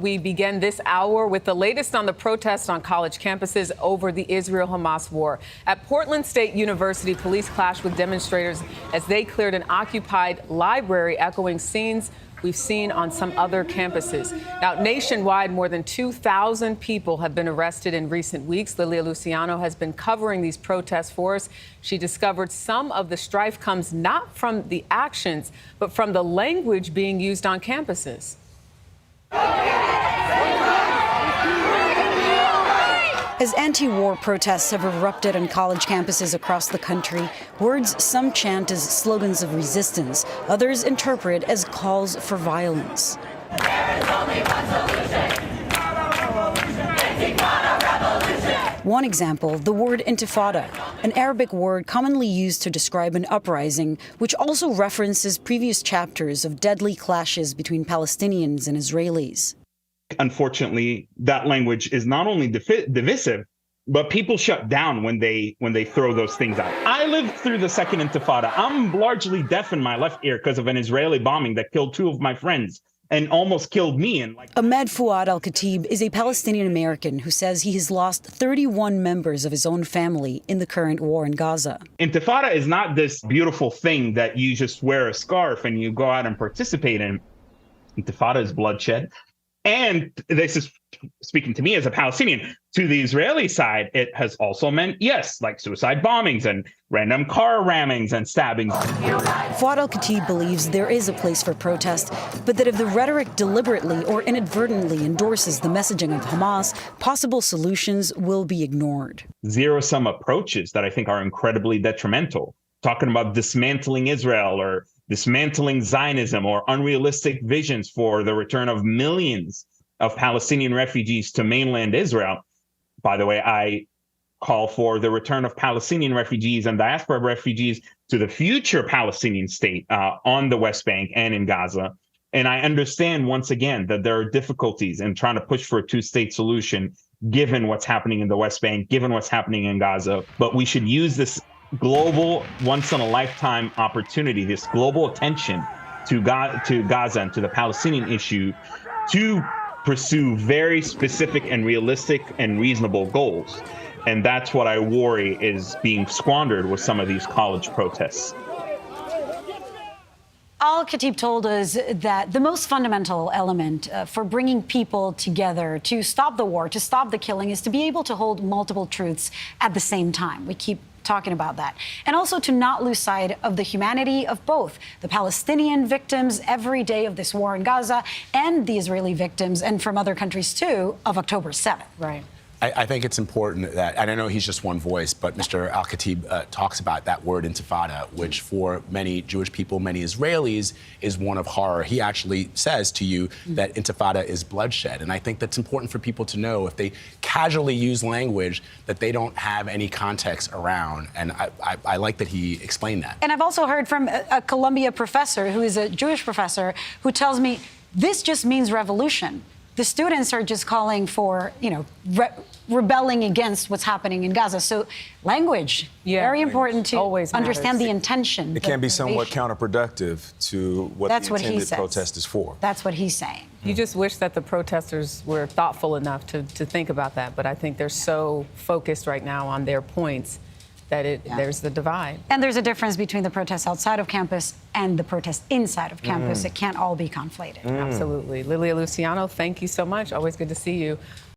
We begin this hour with the latest on the protests on college campuses over the Israel-Hamas war. At Portland State University, police clashed with demonstrators as they cleared an occupied library, echoing scenes we've seen on some other campuses. Now, nationwide, more than 2,000 people have been arrested in recent weeks. Lilia Luciano has been covering these protests for us. She discovered some of the strife comes not from the actions, but from the language being used on campuses. As anti-war protests have erupted on college campuses across the country, words some chant as slogans of resistance, others interpret as calls for violence. One example, the word Intifada, an Arabic word commonly used to describe an uprising, which also references previous chapters of deadly clashes between Palestinians and Israelis. Unfortunately, that language is not only divisive, but people shut down when they throw those things out. I lived through the second Intifada. I'm largely deaf in my left ear because of an Israeli bombing that killed two of my friends and almost killed me. Ahmed Fouad Al-Khatib is a Palestinian American who says he has lost 31 members of his own family in the current war in Gaza. Intifada is not this beautiful thing that you just wear a scarf and you go out and participate in. Intifada is bloodshed. And this is speaking to me as a Palestinian. To the Israeli side, it has also meant, yes, like suicide bombings and random car rammings and stabbings. Fouad Al-Khatib believes there is a place for protest, but that if the rhetoric deliberately or inadvertently endorses the messaging of Hamas, possible solutions will be ignored. Zero-sum approaches that I think are incredibly detrimental, talking about dismantling Israel or dismantling Zionism or unrealistic visions for the return of millions of Palestinian refugees to mainland Israel. By the way, I call for the return of Palestinian refugees and diaspora refugees to the future Palestinian state on the West Bank and in Gaza. And I understand, once again, that there are difficulties in trying to push for a two-state solution, given what's happening in the West Bank, given what's happening in Gaza. But we should use this global, once-in-a-lifetime opportunity, this global attention to Gaza and to the Palestinian issue to pursue very specific and realistic and reasonable goals. And that's what I worry is being squandered with some of these college protests. Al-Khatib told us that the most fundamental element for bringing people together to stop the war, to stop the killing, is to be able to hold multiple truths at the same time. We keep talking about that. And also to not lose sight of the humanity of both the Palestinian victims every day of this war in Gaza and the Israeli victims, and from other countries too, of October 7th. Right. I think it's important that, and I know he's just one voice, but Mr. Al-Khatib talks about that word Intifada, which for many Jewish people, many Israelis, is one of horror. He actually says to you that Intifada is bloodshed. And I think that's important for people to know if they casually use language that they don't have any context around. And I like that he explained that. And I've also heard from a Columbia professor who is a Jewish professor who tells me this just means revolution. The students are just calling for, rebelling against what's happening in Gaza. So language, very important to understand the intention. It can be somewhat counterproductive to what the intended protest is for. That's what he's saying. You just wish that the protesters were thoughtful enough to think about that. But I think they're so focused right now on their points that there's the divide. And there's a difference between the protests outside of campus and the protests inside of campus. It can't all be conflated. Absolutely. Lilia Luciano, thank you so much. Always good to see you.